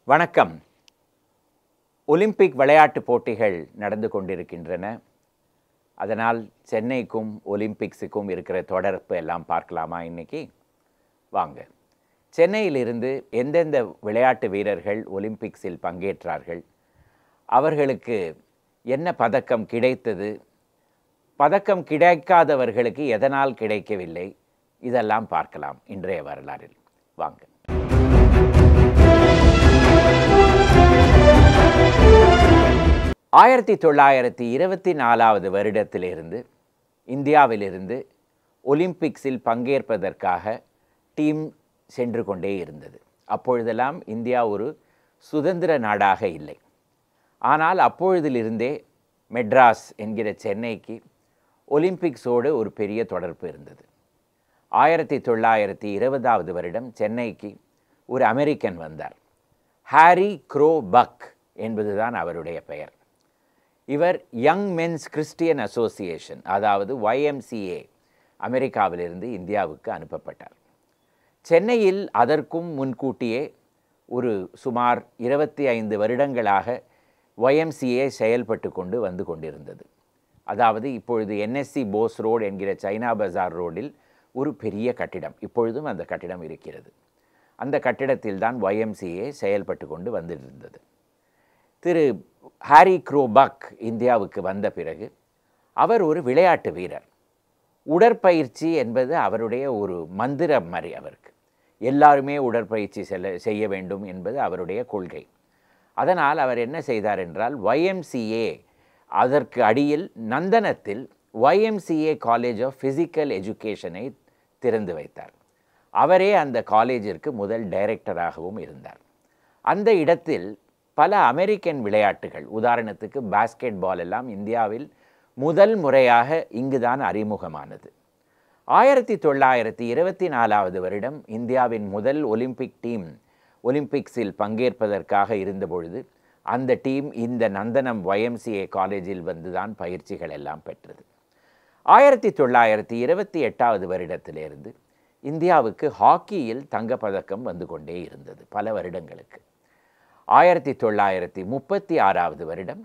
வணக்கம். ஒலிம்பிக் விளையாட்டுப் போட்டிகள் நடந்து கொண்டிருக்கின்றன. அதனால் சென்னைக்கும் ஒலிம்பிக்ஸுக்கும் இருக்கிற தொடர்பு எல்லாம் பார்க்கலாமா இன்னைக்கு? வாங்க. சென்னையிலிருந்து எந்தெந்த விளையாட்டு வீரர்கள் ஒலிம்பிக்ஸில் பங்கேற்றார்கள், அவர்களுக்கு என்ன பதக்கம் கிடைத்தது, பதக்கம் கிடைக்காதவர்களுக்கு எதனால் கிடைக்கவில்லை, இதெல்லாம் பார்க்கலாம் இன்றைய வரலாறில். வாங்க. 1924 வருடத்திலிருந்து இந்தியாவிலிருந்து ஒலிம்பிக்ஸில் பங்கேற்பதற்காக டீம் சென்று கொண்டே இருந்தது. அப்பொழுதெல்லாம் இந்தியா ஒரு சுதந்திர நாடாக இல்லை. ஆனால் அப்பொழுதிலிருந்தே மெட்ராஸ் என்கிற சென்னைக்கு ஒலிம்பிக்ஸோடு ஒரு பெரிய தொடர்பு இருந்தது. 1920 வருடம் சென்னைக்கு ஒரு அமெரிக்கன் வந்தார். ஹாரி க்ரோ பக் என்பதுதான் அவருடைய பெயர். இவர் யங் மென்ஸ் கிறிஸ்டியன் அசோசியேஷன், அதாவது YMCA, அமெரிக்காவிலிருந்து இந்தியாவுக்கு அனுப்பப்பட்டார். சென்னையில் அதற்கும் முன்கூட்டியே ஒரு சுமார் 25 வருடங்களாக YMCA செயல்பட்டு கொண்டு வந்து கொண்டிருந்தது. அதாவது இப்பொழுது NSC போஸ் ரோடு என்கிற சைனா பஜார் ரோடில் ஒரு பெரிய கட்டிடம், இப்பொழுதும் அந்த கட்டிடம் இருக்கிறது. அந்த கட்டிடத்தில் தான் YMCA செயல்பட்டு கொண்டு வந்திருந்தது. திரு ஹாரி க்ரோ பக் இந்தியாவுக்கு வந்த பிறகு அவர் ஒரு விளையாட்டு வீரர். உடற்பயிற்சி என்பது அவருடைய ஒரு மந்திரம் மாதிரி. அவருக்கு எல்லாருமே உடற்பயிற்சி செய்ய வேண்டும் என்பது அவருடைய கொள்கை. அதனால் அவர் என்ன செய்தார் என்றால், YMCA அதற்கு அடியில் நந்தனத்தில் YMCA காலேஜ் ஆஃப் ஃபிசிக்கல் எஜுகேஷனை திறந்து வைத்தார். அவரே அந்த காலேஜிற்கு முதல் டைரக்டராகவும் இருந்தார். அந்த இடத்தில் பல அமெரிக்கன் விளையாட்டுகள், உதாரணத்துக்கு பாஸ்கெட் பால் எல்லாம் இந்தியாவில் முதல் முறையாக இங்குதான் அறிமுகமானது. 1924 வருடம் இந்தியாவின் முதல் ஒலிம்பிக் டீம் ஒலிம்பிக்ஸில் பங்கேற்பதற்காக இருந்தபொழுது அந்த டீம் இந்த நந்தனம் YMCA காலேஜில் வந்துதான் பயிற்சிகள் எல்லாம் பெற்றது. 1928 வருடத்திலிருந்து இந்தியாவுக்கு ஹாக்கியில் தங்கப்பதக்கம் வந்து கொண்டே இருந்தது பல வருடங்களுக்கு. 1936 வருடம்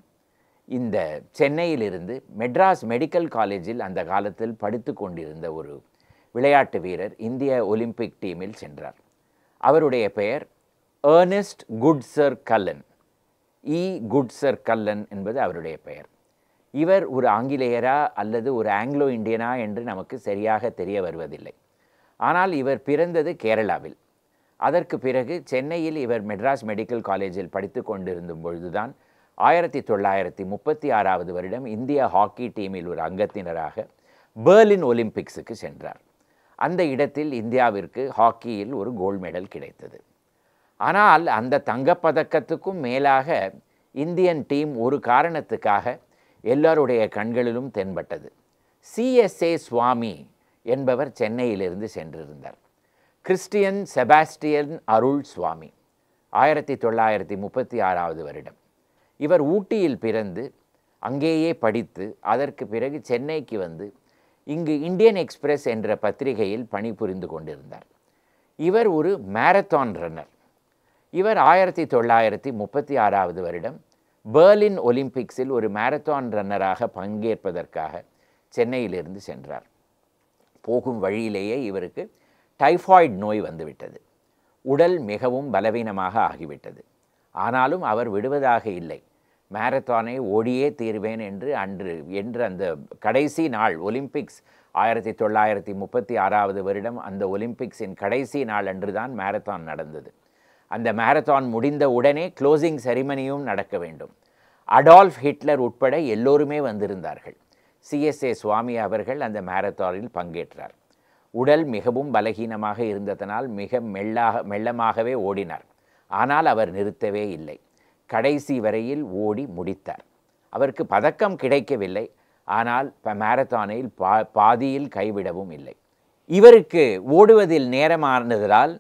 இந்த சென்னையிலிருந்து மெட்ராஸ் மெடிக்கல் காலேஜில் அந்த காலத்தில் படித்து கொண்டிருந்த ஒரு விளையாட்டு வீரர் இந்திய ஒலிம்பிக் டீமில் சென்றார். அவருடைய பெயர் ஏர்னஸ்ட் குட்சர் கல்லன். குட்சர் கல்லன் என்பது அவருடைய பெயர். இவர் ஒரு ஆங்கிலேயரா அல்லது ஒரு ஆங்கிலோ இந்தியனா என்று நமக்கு சரியாக தெரிய வருவதில்லை. ஆனால் இவர் பிறந்தது கேரளாவில். அதற்கு பிறகு சென்னையில் இவர் மெட்ராஸ் மெடிக்கல் காலேஜில் படித்து கொண்டிருந்த பொழுதுதான் 1936 வருடம் இந்திய ஹாக்கி டீமில் ஒரு அங்கத்தினராக பெர்லின் ஒலிம்பிக்ஸுக்கு சென்றார். அந்த இடத்தில் இந்தியாவிற்கு ஹாக்கியில் ஒரு கோல்டு மெடல் கிடைத்தது. ஆனால் அந்த தங்கப்பதக்கத்துக்கும் மேலாக இந்தியன் டீம் ஒரு காரணத்துக்காக எல்லாருடைய கண்களிலும் தென்பட்டது. CSA சுவாமி என்பவர் சென்னையிலிருந்து சென்றிருந்தார். கிறிஸ்டியன் செபாஸ்டியன் அருள் சுவாமி. 1936 வருடம் இவர் ஊட்டியில் பிறந்து அங்கேயே படித்து அதற்கு பிறகு சென்னைக்கு வந்து இங்கு இந்தியன் எக்ஸ்பிரஸ் என்ற பத்திரிகையில் பணிபுரிந்து கொண்டிருந்தார். இவர் ஒரு மாரத்தான் ரன்னர். இவர் 1936 வருடம் பெர்லின் ஒலிம்பிக்ஸில் ஒரு மாரத்தான் ரன்னராக பங்கேற்பதற்காக சென்னையிலிருந்து சென்றார். போகும் வழியிலேயே இவருக்கு டைஃபாய்டு நோய் வந்துவிட்டது. உடல் மிகவும் பலவீனமாக ஆகிவிட்டது. ஆனாலும் அவர் விடுவதாக இல்லை. மாரத்தானை ஓடியே தீர்வேன் என்று அந்த கடைசி நாள் ஒலிம்பிக்ஸ் 1936 வருடம் அந்த ஒலிம்பிக்ஸின் கடைசி நாள் அன்றுதான் மாரத்தான் நடந்தது. அந்த மாரத்தான் முடிந்த உடனே க்ளோசிங் செரிமனியும் நடக்க வேண்டும். அடால்ஃப் ஹிட்லர் உட்பட எல்லோருமே வந்திருந்தார்கள். CSA சுவாமி அவர்கள் அந்த மாரத்தானில் பங்கேற்றார். உடல் மிகவும் பலகீனமாக இருந்ததனால் மிக மெல்லமாகவே ஓடினார். ஆனால் அவர் நிறுத்தவே இல்லை. கடைசி வரையில் ஓடி முடித்தார். அவருக்கு பதக்கம் கிடைக்கவில்லை. ஆனால் மாரத்தானில் பாதியில் கைவிடவும் இல்லை. இவருக்கு ஓடுவதில் நேரமானதால்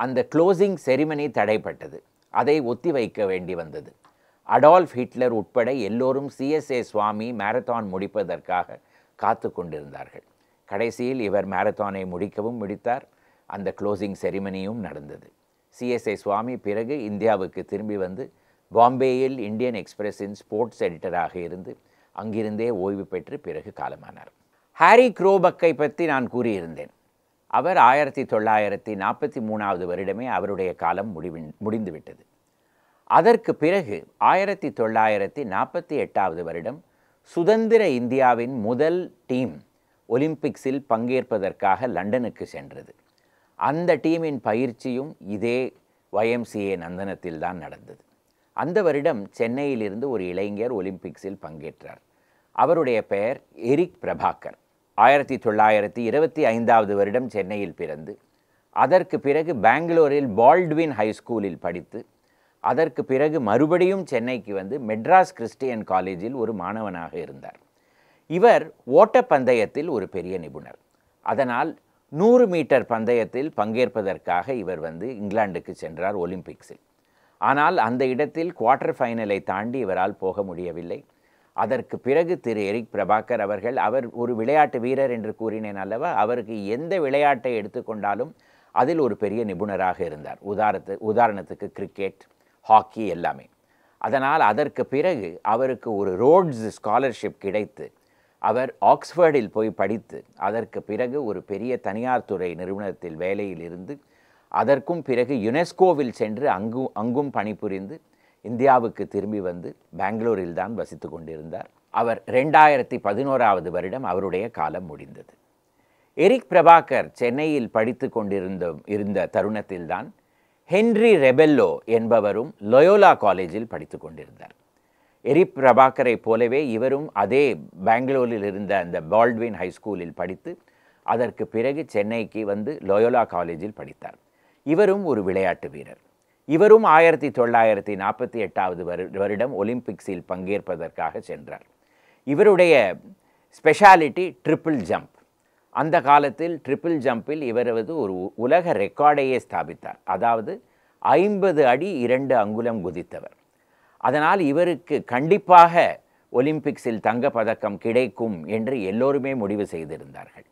அந்த க்ளோசிங் செரிமனி தடைப்பட்டது. அதை ஒத்தி வைக்க வேண்டி வந்தது. அடால்ஃப் ஹிட்லர் உட்பட எல்லோரும் CSA சுவாமி மாரத்தான் முடிப்பதற்காக காத்து கொண்டிருந்தார்கள். கடைசியில் இவர் மாரத்தானை முடித்தார். அந்த க்ளோசிங் செரிமனியும் நடந்தது. சிஎஸ்ஐ சுவாமி பிறகு இந்தியாவுக்கு திரும்பி வந்து பாம்பேயில் இந்தியன் எக்ஸ்பிரஸின் ஸ்போர்ட்ஸ் எடிட்டராக இருந்து அங்கிருந்தே ஓய்வு பெற்று பிறகு காலமானார். ஹாரி க்ரோபக்கை பற்றி நான் கூறியிருந்தேன். அவர் 1943 வருடமே அவருடைய காலம் முடிந்துவிட்டது. அதற்கு பிறகு 1948 வருடம் சுதந்திர இந்தியாவின் முதல் டீம் ஒலிம்பிக்ஸில் பங்கேற்பதற்காக லண்டனுக்கு சென்றது. அந்த டீமின் பயிற்சியும் இதே YMCA நந்தனத்தில் தான் நடந்தது. அந்த வருடம் சென்னையிலிருந்து ஒரு இளைஞர் ஒலிம்பிக்ஸில் பங்கேற்றார். அவருடைய பெயர் எரிக் பிரபாகர். 1925 வருடம் சென்னையில் பிறந்து அதற்கு பிறகு பெங்களூரில் பால்ட்வின் ஹைஸ்கூலில் படித்து அதற்கு பிறகு மறுபடியும் சென்னைக்கு வந்து மெட்ராஸ் கிறிஸ்டியன் காலேஜில் ஒரு மாணவனாக இருந்தார். இவர் ஓட்டப்பந்தயத்தில் ஒரு பெரிய நிபுணர். அதனால் 100 மீட்டர் பந்தயத்தில் பங்கேற்பதற்காக இவர் வந்து இங்கிலாந்துக்கு சென்றார் ஒலிம்பிக்ஸில். ஆனால் அந்த இடத்தில் குவார்ட்டர் ஃபைனலை தாண்டி இவரால் போக முடியவில்லை. அதற்கு பிறகு திரு எரிக் பிரபாகர் அவர்கள், அவர் ஒரு விளையாட்டு வீரர் என்று கூறினேன் அல்லவா, அவருக்கு எந்த விளையாட்டை எடுத்துக்கொண்டாலும் அதில் ஒரு பெரிய நிபுணராக இருந்தார். உதாரணத்துக்கு கிரிக்கெட், ஹாக்கி எல்லாமே. அதனால் அதற்கு பிறகு அவருக்கு ஒரு ரோட்ஸ் ஸ்காலர்ஷிப் கிடைத்து அவர் ஆக்ஸ்ஃபோர்டில் போய் படித்து அதற்கு பிறகு ஒரு பெரிய தனியார் துறை நிறுவனத்தில் வேலையில் இருந்து அதற்கும் பிறகு யுனெஸ்கோவில் சென்று அங்கும் பணிபுரிந்து இந்தியாவுக்கு திரும்பி வந்து பெங்களூரில் தான் வசித்து கொண்டிருந்தார். அவர் 2011 வருடம் அவருடைய காலம் முடிந்தது. எரிக் பிரபாகர் சென்னையில் படித்து இருந்த தருணத்தில்தான் ஹென்றி ரெபெல்லோ என்பவரும் லயோலா காலேஜில் படித்து கொண்டிருந்தார். எரிக் பிரபாகரை போலவே இவரும் அதே பெங்களூரில் இருந்த அந்த பால்ட்வின் ஹைஸ்கூலில் படித்து அதற்கு பிறகு சென்னைக்கு வந்து லயோலா காலேஜில் படித்தார். இவரும் ஒரு விளையாட்டு வீரர். இவரும் 1948 வருடம் ஒலிம்பிக்ஸில் பங்கேற்பதற்காக சென்றார். இவருடைய ஸ்பெஷாலிட்டி ட்ரிபிள் ஜம்ப். அந்த காலத்தில் ட்ரிபிள் ஜம்பில் இவர் ஒரு உலக ரெக்கார்டையே ஸ்தாபித்தார். அதாவது 50 அடி 2 அங்குலம் குதித்தவர். அதனால் இவருக்கு கண்டிப்பாக ஒலிம்பிக்ஸில் தங்கப்பதக்கம் கிடைக்கும் என்று எல்லோருமே முடிவு செய்திருந்தார்கள்.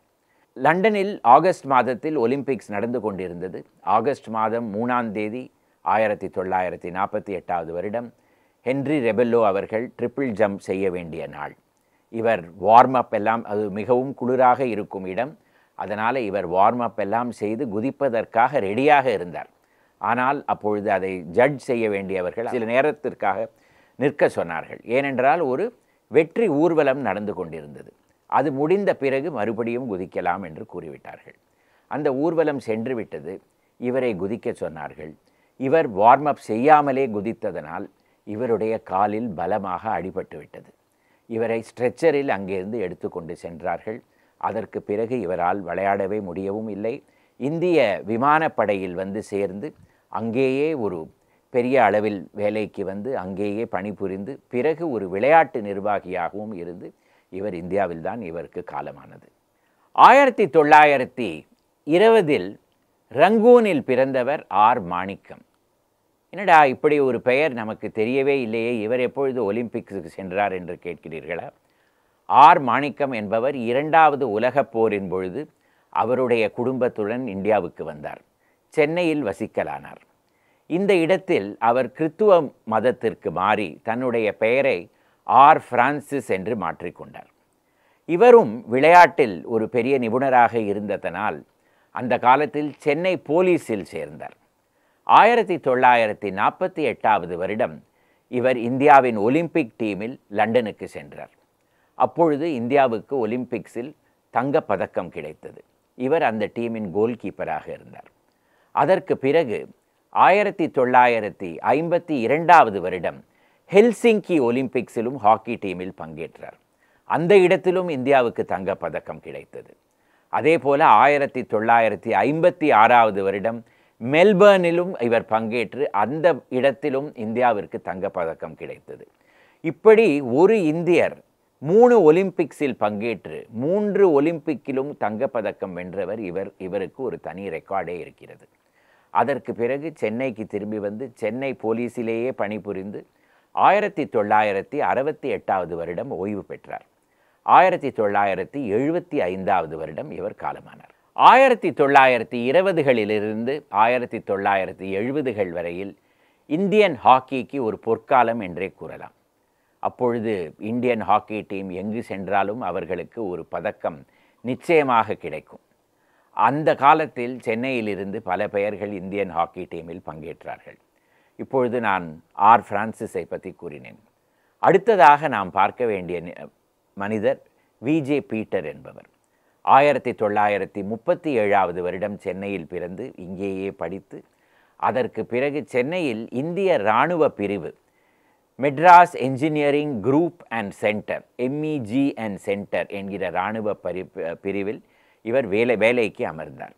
லண்டனில் ஆகஸ்ட் மாதத்தில் ஒலிம்பிக்ஸ் நடந்து கொண்டிருந்தது. ஆகஸ்ட் மாதம் 3ஆம் தேதி 1948 வருடம் ஹென்றி ரெபெல்லோ அவர்கள் ட்ரிபிள் ஜம்ப் செய்ய வேண்டிய நாள். இவர் வார்ம் அப் எல்லாம், அது மிகவும் குளிராக இருக்கும் இடம், அதனால் இவர் வார்ம் அப் எல்லாம் செய்து குதிப்பதற்காக ரெடியாக இருந்தார். ஆனால் அப்பொழுது அதை ஜட்ஜ் செய்ய வேண்டியவர்கள் சில நேரத்திற்காக நிற்க சொன்னார்கள். ஏனென்றால் ஒரு வெற்றி ஊர்வலம் நடந்து கொண்டிருந்தது. அது முடிந்த பிறகு மறுபடியும் குதிக்கலாம் என்று கூறிவிட்டார்கள். அந்த ஊர்வலம் சென்று விட்டது. இவரை குதிக்க சொன்னார்கள். இவர் வார்ம் அப் செய்யாமலே குதித்ததனால் இவருடைய காலில் பலமாக அடிபட்டு விட்டது. இவரை ஸ்ட்ரெச்சரில் அங்கிருந்து எடுத்துக்கொண்டு சென்றார்கள். அதற்கு பிறகு இவரால் விளையாடவே முடியவும் இல்லை. இந்திய விமானப்படையில் வந்து சேர்ந்து அங்கேயே ஒரு பெரிய அளவில் வேலைக்கு வந்து அங்கேயே பணிபுரிந்து பிறகு ஒரு விளையாட்டு நிர்வாகியாகவும் இருந்து இவர் இந்தியாவில் தான் இவருக்கு காலமானது. 1920 ரங்கூனில் பிறந்தவர் ஆர் மாணிக்கம். என்னடா இப்படி ஒரு பெயர் நமக்கு தெரியவே இல்லையே, இவர் எப்பொழுது ஒலிம்பிக்ஸுக்கு சென்றார் என்று கேட்கிறீர்களா? ஆர் மாணிக்கம் என்பவர் 2வது உலகப் போரின் பொழுது அவருடைய குடும்பத்துடன் இந்தியாவுக்கு வந்தார். சென்னையில் வசிக்கலானார். இந்த இடத்தில் அவர் கிறித்துவ மதத்திற்கு மாறி தன்னுடைய பெயரை ஆர் பிரான்சிஸ் என்று மாற்றிக்கொண்டார். இவரும் விளையாட்டில் ஒரு பெரிய நிபுணராக இருந்ததனால் அந்த காலத்தில் சென்னை போலீஸில் சேர்ந்தார். 1948 வருடம் இவர் இந்தியாவின் ஒலிம்பிக் டீமில் லண்டனுக்கு சென்றார். அப்பொழுது இந்தியாவுக்கு ஒலிம்பிக்ஸில் தங்கப்பதக்கம் கிடைத்தது. இவர் அந்த டீமின் கோல் கீப்பராக இருந்தார். அதற்கு பிறகு 1952 வருடம் ஹெல்சிங்கி ஒலிம்பிக்ஸிலும் ஹாக்கி டீமில் பங்கேற்றார். அந்த இடத்திலும் இந்தியாவுக்கு தங்கப்பதக்கம் கிடைத்தது. அதே போல 1956 வருடம் மெல்பர்னிலும் இவர் பங்கேற்று அந்த இடத்திலும் இந்தியாவிற்கு தங்கப்பதக்கம் கிடைத்தது. இப்படி ஒரு இந்தியர் 3 ஒலிம்பிக்ஸில் பங்கேற்று 3 ஒலிம்பிக்கிலும் தங்கப்பதக்கம் வென்றவர் இவருக்கு ஒரு தனி ரெக்கார்டே இருக்கிறது. அதற்கு பிறகு சென்னைக்கு திரும்பி வந்து சென்னை போலீஸிலேயே பணிபுரிந்து 1968 வருடம் ஓய்வு பெற்றார். 1975 வருடம் இவர் காலமானார். 1920களிலிருந்து 1970கள் வரையில் இந்தியன் ஹாக்கிக்கு ஒரு பொற்காலம் என்றே கூறலாம். அப்பொழுது இந்தியன் ஹாக்கி டீம் எங்கு சென்றாலும் அவர்களுக்கு ஒரு பதக்கம் நிச்சயமாக கிடைக்கும். அந்த காலத்தில் சென்னையிலிருந்து பல பெயர்கள் இந்தியன் ஹாக்கி டீமில் பங்கேற்றார்கள். இப்பொழுது நான் ஆர் பிரான்சிஸை பற்றி கூறினேன். அடுத்ததாக நாம் பார்க்க வேண்டிய மனிதர் விஜே பீட்டர் என்பவர். 1937வது வருடம் சென்னையில் பிறந்து இங்கேயே படித்து அதற்கு பிறகு சென்னையில் இந்திய இராணுவ பிரிவு Madras engineering group and centre MEG and centre என்கிற இராணுவ பிரிவில் இவர் வேலைக்கு அமர்ந்தார்.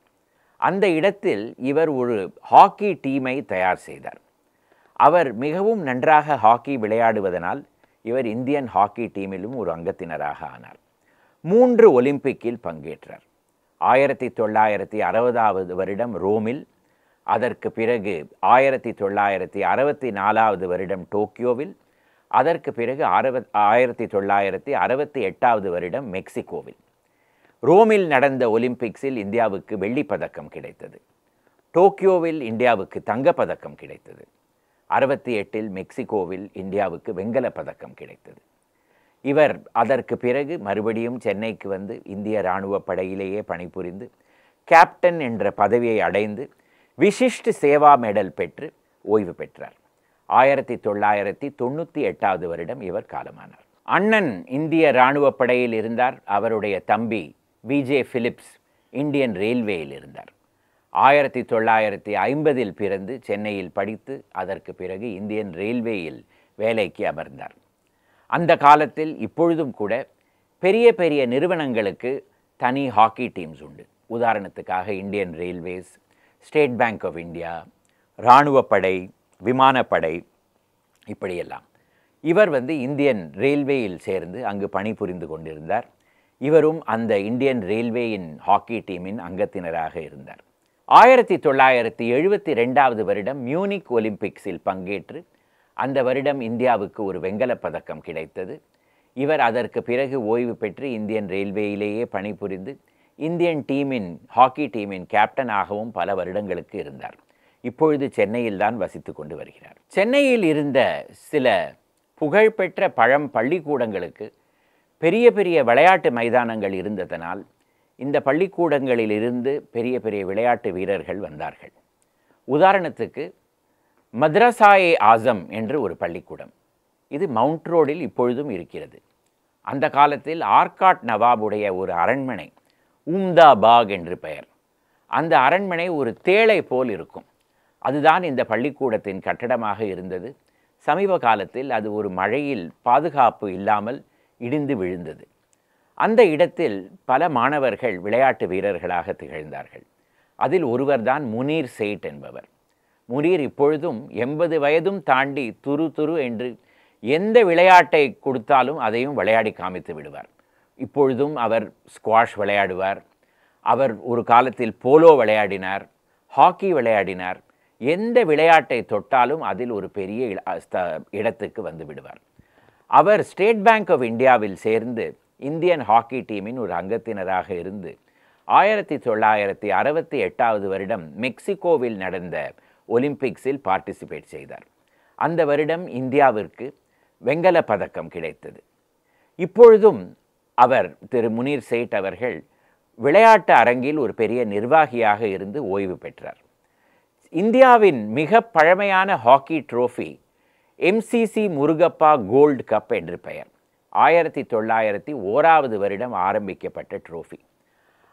அந்த இடத்தில் இவர் ஒரு ஹாக்கி டீமை தயார் செய்தார். அவர் மிகவும் நன்றாக ஹாக்கி விளையாடுவதனால் இவர் இந்தியன் ஹாக்கி டீமிலும் ஒரு அங்கத்தினராக ஆனார். 3 ஒலிம்பிக்கில் பங்கேற்றார். 1960வது வருடம் ரோமில், அதற்கு பிறகு 1964வது வருடம் டோக்கியோவில், அதற்கு பிறகு 1968வது வருடம் மெக்சிகோவில். ரோமில் நடந்த ஒலிம்பிக்ஸில் இந்தியாவுக்கு வெள்ளிப்பதக்கம் கிடைத்தது. டோக்கியோவில் இந்தியாவுக்கு தங்கப்பதக்கம் கிடைத்தது. 68இல் மெக்சிகோவில் இந்தியாவுக்கு வெண்கலப் பதக்கம் கிடைத்தது. இவர் அதற்கு பிறகு மறுபடியும் சென்னைக்கு வந்து இந்திய இராணுவ படையிலேயே பணிபுரிந்து கேப்டன் என்ற பதவியை அடைந்து விசிஷ்ட் சேவா மெடல் பெற்று ஓய்வு பெற்றார். 1998வது வருடம் இவர் காலமானார். அண்ணன் இந்திய இராணுவ படையில் இருந்தார். அவருடைய தம்பி விஜே பிலிப்ஸ் இந்தியன் ரயில்வேயில் இருந்தார். 1950இல் பிறந்து சென்னையில் படித்து அதற்கு பிறகு இந்தியன் ரயில்வேயில் வேலைக்கு அமர்ந்தார். அந்த காலத்தில் இப்பொழுதும் கூட பெரிய பெரிய நிறுவனங்களுக்கு தனி ஹாக்கி டீம்ஸ் உண்டு. உதாரணத்துக்காக Indian Railways, State Bank of India, இராணுவப்படை, விமானப்படை, இப்படியெல்லாம். இவர் இந்தியன் ரயில்வேயில் சேர்ந்து அங்கு பணிபுரிந்து கொண்டிருந்தார். இவரும் அந்த இந்தியன் ரயில்வேயின் ஹாக்கி டீமின் அங்கத்தினராக இருந்தார். 1972வது வருடம் மியூனிக் ஒலிம்பிக்ஸில் பங்கேற்று அந்த வருடம் இந்தியாவுக்கு ஒரு வெண்கலப் பதக்கம் கிடைத்தது. இவர் அதற்கு பிறகு ஓய்வு பெற்று இந்தியன் ரயில்வேயிலேயே பணிபுரிந்து இந்தியன் டீமின் ஹாக்கி டீமின் கேப்டனாகவும் பல வருடங்களுக்கு இருந்தார். இப்பொழுது சென்னையில் தான் வசித்து கொண்டு வருகிறார். சென்னையில் இருந்த சில புகழ்பெற்ற பள்ளிக்கூடங்களுக்கு பெரிய பெரிய விளையாட்டு மைதானங்கள் இருந்ததனால் இந்த பள்ளிக்கூடங்களிலிருந்து பெரிய பெரிய விளையாட்டு வீரர்கள் வந்தார்கள். உதாரணத்துக்கு மத்ரசாயே ஆசம் என்று ஒரு பள்ளிக்கூடம், இது மவுண்ட் ரோடில் இப்பொழுதும் இருக்கிறது. அந்த காலத்தில் ஆர்காட் நவாபுடைய ஒரு அரண்மனை, உம்தா பாக் என்று பெயர். அந்த அரண்மனை ஒரு தேளை போல் இருக்கும். அதுதான் இந்த பள்ளிக்கூடத்தின் கட்டடமாக இருந்தது. சமீப காலத்தில் அது ஒரு மழையில் பாதுகாப்பு இல்லாமல் இடிந்து விழுந்தது. அந்த இடத்தில் பல மாணவர்கள் விளையாட்டு வீரர்களாக திகழ்ந்தார்கள். அதில் ஒருவர்தான் முனீர் சேட் என்பவர். முனீர் இப்பொழுதும் 80 வயதும் தாண்டி துரு என்று எந்த விளையாட்டை கொடுத்தாலும் அதையும் விளையாடி காமித்து விடுவார். இப்பொழுதும் அவர் ஸ்குவாஷ் விளையாடுவார். அவர் ஒரு காலத்தில் போலோ விளையாடினார், ஹாக்கி விளையாடினார். எந்த விளையாட்டை தொட்டாலும் அதில் ஒரு பெரிய இடத்துக்கு வந்து விடுவார். அவர் ஸ்டேட் பேங்க் ஆஃப் இந்தியாவில் சேர்ந்து இந்தியன் ஹாக்கி டீமின் ஒரு அங்கத்தினராக இருந்து 1968வது வருடம் மெக்சிகோவில் நடந்த ஒலிம்பிக்ஸில் பார்ட்டிசிபேட் செய்தார். அந்த வருடம் இந்தியாவிற்கு வெண்கலப் பதக்கம் கிடைத்தது. இப்பொழுதும் அவர் திரு முனீர் சேட் அவர்கள் விளையாட்டு அரங்கில் ஒரு பெரிய நிர்வாகியாக இருந்து ஓய்வு பெற்றார். இந்தியாவின் மிக பழமையான hockey trophy MCC Murugappa gold cup என்று பெயர். 1901வது வருடம் ஆரம்பிக்கப்பட்ட ட்ரோஃபி.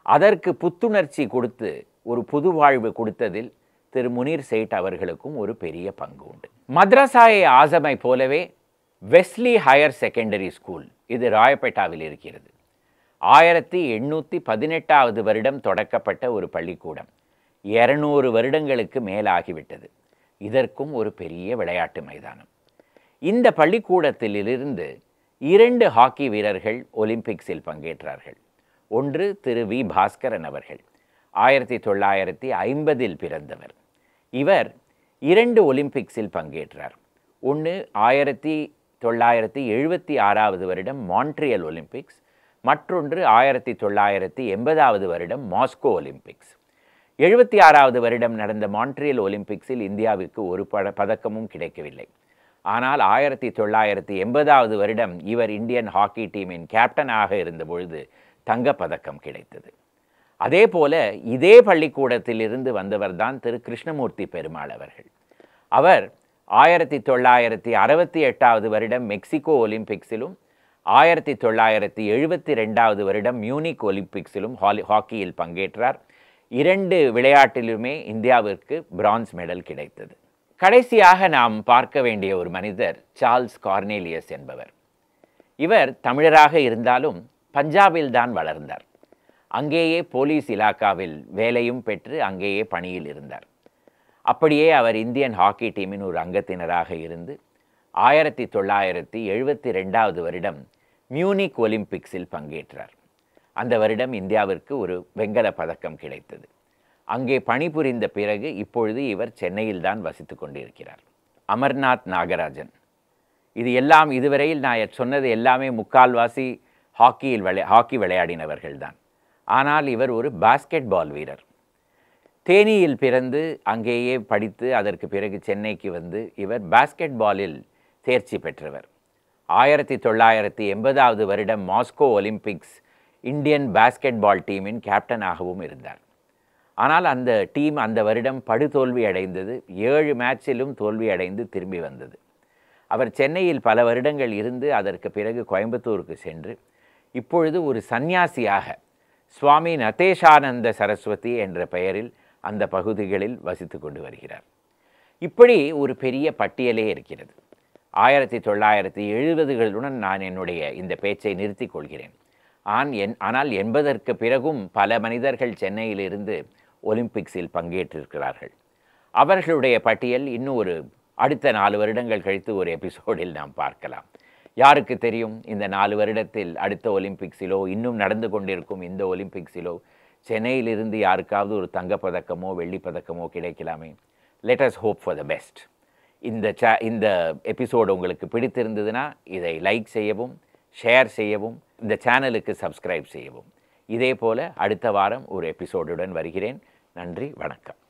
அதற்கு புத்துணர்ச்சி கொடுத்து ஒரு புது வாழ்வு கொடுத்ததில் திரு முனீர் சேட் அவர்களுக்கும் ஒரு பெரிய பங்கு உண்டு. மத்ரசாயே ஆசமை போலவே வெஸ்லி ஹையர் செகண்டரி ஸ்கூல், இது ராயப்பேட்டாவில் இருக்கிறது. 1818வது வருடம் தொடக்கப்பட்ட ஒரு பள்ளிக்கூடம். 200 வருடங்களுக்கு மேலாகிவிட்டது. இதற்கும் ஒரு பெரிய விளையாட்டு மைதானம். இந்த பள்ளிக்கூடத்திலிருந்து 2 ஹாக்கி வீரர்கள் ஒலிம்பிக்ஸில் பங்கேற்றார்கள். ஒன்று திரு வி பாஸ்கரன் அவர்கள், 1950இல் பிறந்தவர். இவர் 2 ஒலிம்பிக்ஸில் பங்கேற்றார். ஒன்று 1976வது வருடம் மான்ட்ரியல் ஒலிம்பிக்ஸ், மற்றொன்று 1980வது வருடம் மாஸ்கோ ஒலிம்பிக்ஸ். 76வது வருடம் நடந்த மான்ட்ரியல் ஒலிம்பிக்ஸில் இந்தியாவிற்கு ஒரு பதக்கமும் கிடைக்கவில்லை. ஆனால் 1980வது வருடம் இவர் இந்தியன் ஹாக்கி டீமின் கேப்டனாக இருந்தபொழுது தங்கப்பதக்கம் கிடைத்தது. அதே போல இதே பள்ளிக்கூடத்தில் இருந்து வந்தவர்தான் திரு கிருஷ்ணமூர்த்தி பெருமாள் அவர்கள். அவர் 1968வது வருடம் மெக்சிகோ ஒலிம்பிக்ஸிலும் 1972வது வருடம் மியூனிக் ஒலிம்பிக்ஸிலும் ஹாக்கியில் பங்கேற்றார். 2 விளையாட்டிலுமே இந்தியாவிற்கு பிரான்ஸ் மெடல் கிடைத்தது. கடைசியாக நாம் பார்க்க வேண்டிய ஒரு மனிதர் சார்ல்ஸ் கார்னேலியஸ் என்பவர். இவர் தமிழராக இருந்தாலும் பஞ்சாபில் தான் வளர்ந்தார். அங்கேயே போலீஸ் இலாக்காவில் வேலையும் பெற்று அங்கேயே பணியில் இருந்தார். அப்படியே அவர் இந்தியன் ஹாக்கி டீமின் ஒரு அங்கத்தினராக இருந்து 1972வது வருடம் மியூனிக் ஒலிம்பிக்ஸில் பங்கேற்றார். அந்த வருடம் இந்தியாவிற்கு ஒரு வெண்கல பதக்கம் கிடைத்தது. அங்கே பணிபுரிந்த பிறகு இப்பொழுது இவர் சென்னையில் தான் வசித்து கொண்டிருக்கிறார். அமர்நாத் நாகராஜன். இது எல்லாம் இதுவரையில் நான் சொன்னது எல்லாமே முக்கால்வாசி ஹாக்கி விளையாடினவர்கள் தான். ஆனால் இவர் ஒரு பாஸ்கெட் பால் வீரர். தேனியில் பிறந்து அங்கேயே படித்து அதற்கு பிறகு சென்னைக்கு வந்து இவர் பாஸ்கெட் பாலில் தேர்ச்சி பெற்றவர். 1980வது வருடம் Moscow Olympics Indian basketball டீமின் கேப்டனாகவும் இருந்தார். ஆனால் அந்த டீம் அந்த வருடம் படுதோல்வி அடைந்தது. 7 மேட்சிலும் தோல்வி அடைந்து திரும்பி வந்தது. அவர் சென்னையில் பல வருடங்கள் இருந்து அதற்கு பிறகு கோயம்புத்தூருக்கு சென்று இப்பொழுது ஒரு சந்நியாசியாக சுவாமி நதேஷானந்த சரஸ்வதி என்ற பெயரில் அந்த பகுதிகளில் வசித்து கொண்டு வருகிறார். இப்படி ஒரு பெரிய பட்டியலே இருக்கிறது. 1970களுடன் நான் என்னுடைய இந்த பேச்சை நிறுத்தி கொள்கிறேன். ஆனால் 80ற்கு பிறகும் பல மனிதர்கள் சென்னையிலிருந்து ஒலிம்பிக்ஸில் பங்கேற்றிருக்கிறார்கள். அவர்களுடைய பட்டியல் இன்னும் அடுத்த 4 வருடங்கள் கழித்து ஒரு எபிசோடில் நாம் பார்க்கலாம். யாருக்கு தெரியும், இந்த 4 வருடத்தில் அடுத்த ஒலிம்பிக்ஸிலோ இன்னும் நடந்து கொண்டிருக்கும் இந்த ஒலிம்பிக்ஸிலோ சென்னையிலிருந்து யாருக்காவது ஒரு தங்கப்பதக்கமோ வெள்ளிப்பதக்கமோ கிடைக்கலாமே. Let us hope for the best. இந்த எபிசோடு உங்களுக்கு பிடித்திருந்ததுன்னா இதை லைக் செய்யவும், ஷேர் செய்யவும், இந்த சேனலுக்கு சப்ஸ்கிரைப் செய்யவும். இதே போல் அடுத்த வாரம் ஒரு எபிசோடுடன் வருகிறேன். நன்றி, வணக்கம்.